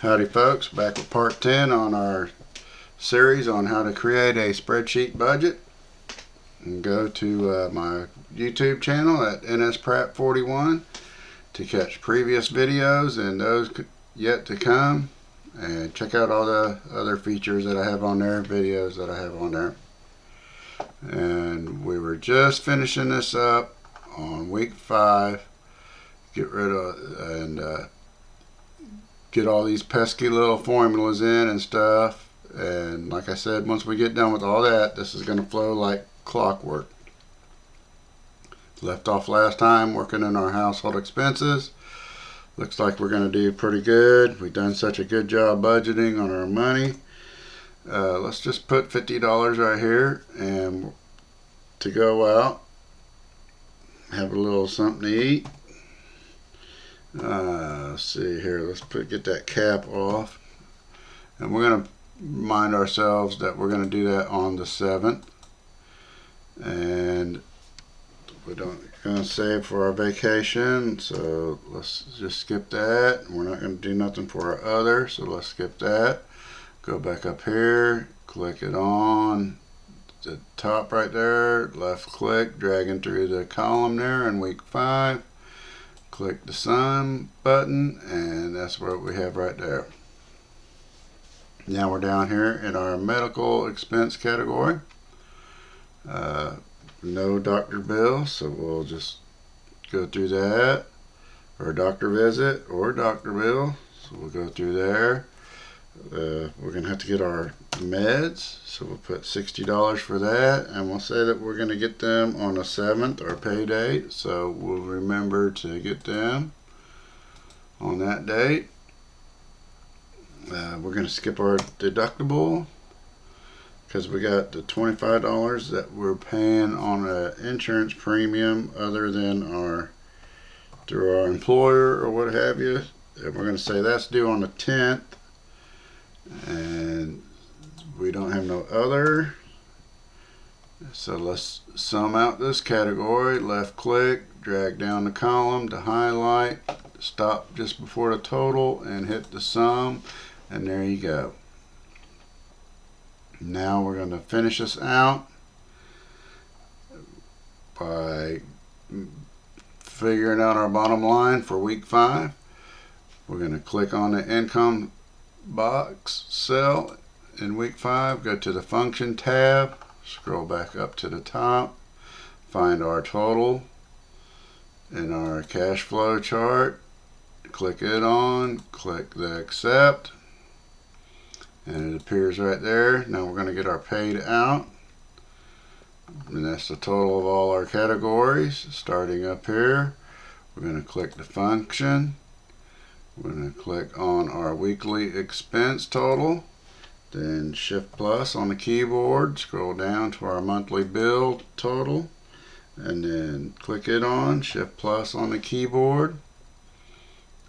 Howdy folks, back with part 10 on our series on how to create a spreadsheet budget. And go to my YouTube channel at NSPratt41 to catch previous videos and those yet to come, and check out all the other features that I have on there, videos that I have on there. And we were just finishing this up on week 5. Get rid of and get all these pesky little formulas in and stuff. And like I said, once we get done with all that, this is going to flow like clockwork. Left off last time working in our household expenses. Looks like we're going to do pretty good. We've done such a good job budgeting on our money. Let's just put $50 right here and to go out, have a little something to eat. Let's see here, let's get that cap off, and we're going to remind ourselves that we're going to do that on the 7th, and we don't going to save for our vacation, so let's just skip that. We're not going to do nothing for our other, so let's skip that. Go back up here, click it on the top right there, left click, dragging through the column there in week 5. Click the sum button, and that's what we have right there. Now we're down here in our medical expense category. No doctor bill, so we'll just go through that, or doctor visit or doctor bill, so we'll go through there. We're gonna have to get our meds, so we'll put $60 for that, and we'll say that we're gonna get them on the 7th, our pay date, so we'll remember to get them on that date. We're gonna skip our deductible because we got the $25 that we're paying on an insurance premium other than through our employer or what have you, and we're gonna say that's due on the 10th. And we don't have no other, so let's sum out this category. Left click, drag down the column to highlight, stop just before the total and hit the sum, and there you go. Now we're going to finish this out by figuring out our bottom line for week 5. We're going to click on the income box cell in week 5, go to the function tab, scroll back up to the top, find our total in our cash flow chart, click it on, click the accept, and it appears right there. Now we're going to get our paid out, and that's the total of all our categories. Starting up here, we're going to click the function. We're going to click on our weekly expense total, then Shift plus on the keyboard, scroll down to our monthly bill total, and then click it on, Shift plus on the keyboard,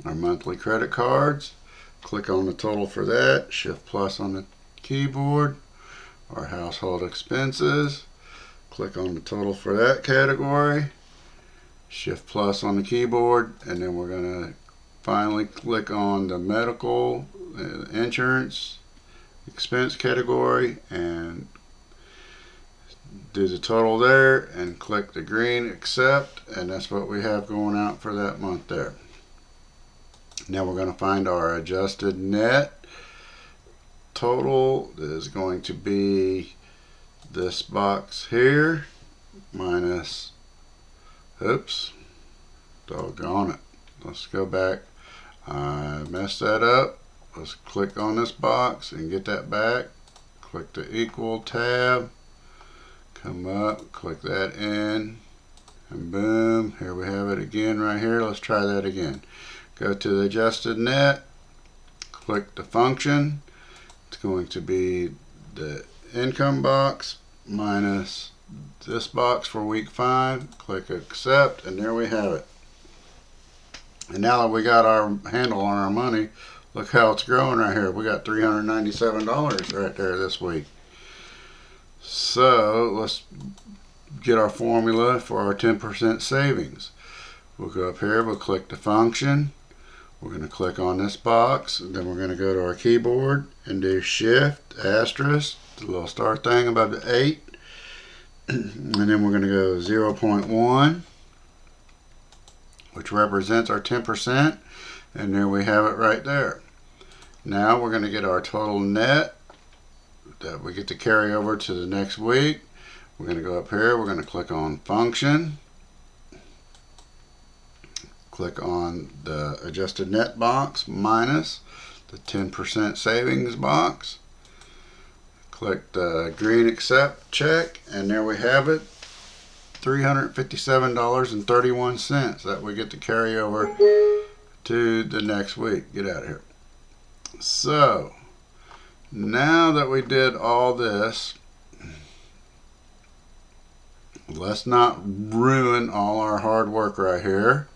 our monthly credit cards, click on the total for that, Shift plus on the keyboard, our household expenses, click on the total for that category, Shift plus on the keyboard, and then we're going to finally click on the medical insurance expense category and do the total there and click the green accept, and that's what we have going out for that month there. Now we're going to find our adjusted net total is going to be this box here minus, oops, doggone it, let's go back. I messed that up. Let's click on this box and get that back. Click the equal tab, come up, click that in, and boom, here we have it again right here. Let's try that again. Go to the adjusted net, click the function. It's going to be the income box minus this box for week 5. Click accept, and there we have it. And now that we got our handle on our money, look how it's growing right here. We got $397 right there this week. So let's get our formula for our 10% savings. We'll go up here, we'll click the function, We're going to click on this box, and then we're going to go to our keyboard and do Shift, asterisk, the little star thing above the 8, and then we're going to go 0.1, which represents our 10%, and there we have it right there. Now we're going to get our total net that we get to carry over to the next week. We're going to go up here, we're going to click on Function, click on the adjusted net box minus the 10% savings box. Click the green accept check, and there we have it, $357.31 that we get to carry over to the next week. Get out of here. So now that we did all this, let's not ruin all our hard work right here.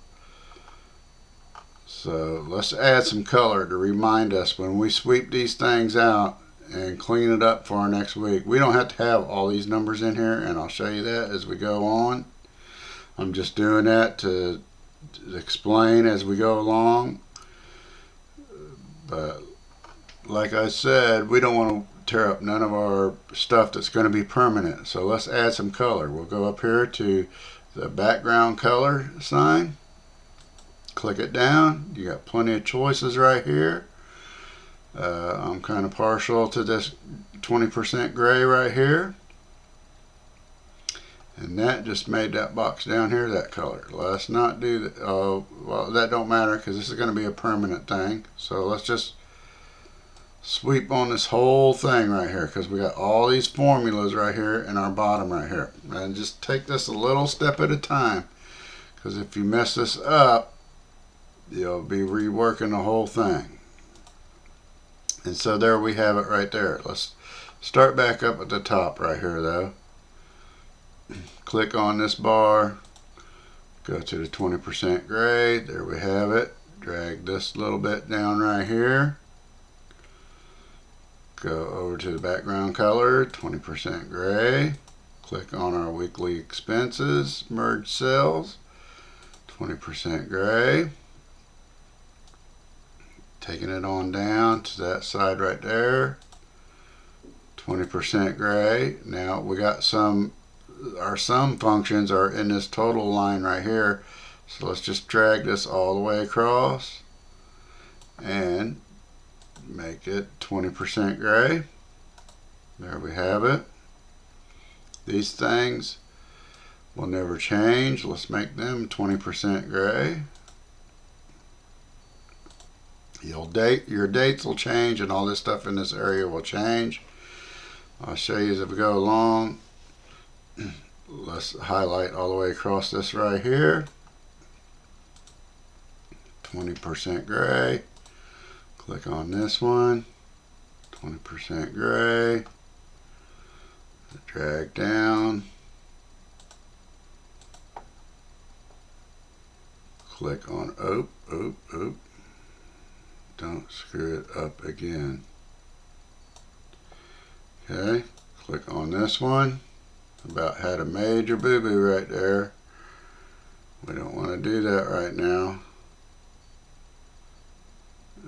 So let's add some color to remind us when we sweep these things out and clean it up for our next week. We don't have to have all these numbers in here, and I'll show you that as we go on. I'm just doing that to explain as we go along. But like I said, we don't want to tear up none of our stuff that's going to be permanent. So let's add some color. We'll go up here to the background color sign. Click it down. You got plenty of choices right here. I'm kind of partial to this 20% gray right here. And that just made that box down here that color. Let's not do that. Oh, well, that don't matter because this is going to be a permanent thing. So let's just sweep on this whole thing right here because we got all these formulas right here in our bottom right here. And just take this a little step at a time, because if you mess this up, you'll be reworking the whole thing. And so there we have it right there. Let's start back up at the top right here though. Click on this bar, go to the 20% gray, there we have it. Drag this little bit down right here. Go over to the background color, 20% gray. Click on our weekly expenses, merge cells, 20% gray. Taking it on down to that side right there, 20% gray. Now we got our sum functions are in this total line right here. So let's just drag this all the way across and make it 20% gray. There we have it. These things will never change. Let's make them 20% gray. Your dates will change, and all this stuff in this area will change. I'll show you as we go along. Let's highlight all the way across this right here. 20% gray. Click on this one. 20% gray. Drag down. Click on oop. Don't screw it up again. Okay, click on this one. About had a major boo-boo right there. We don't want to do that right now.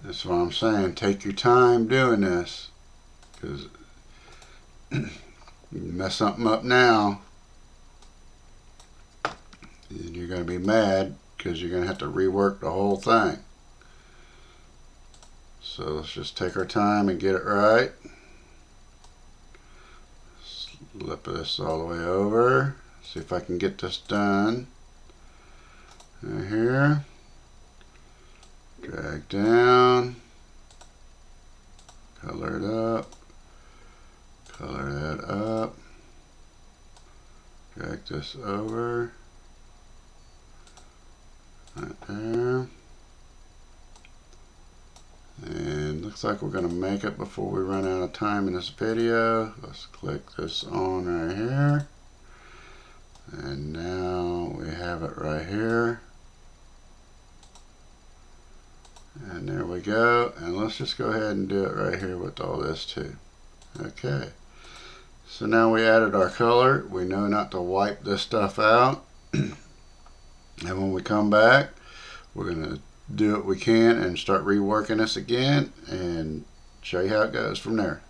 That's what I'm saying. Take your time doing this, because you mess something up now, you're going to be mad because you're going to have to rework the whole thing. So let's just take our time and get it right. Flip this all the way over. See if I can get this done. Right here. Drag down. Color it up. Color that up. Drag this over. Right there. And looks like we're going to make it before we run out of time in this video. Let's click this on right here. And now we have it right here. And there we go. And let's just go ahead and do it right here with all this too. Okay. So now we added our color. We know not to wipe this stuff out. And when we come back, we're going to do what we can and start reworking this again and show you how it goes from there.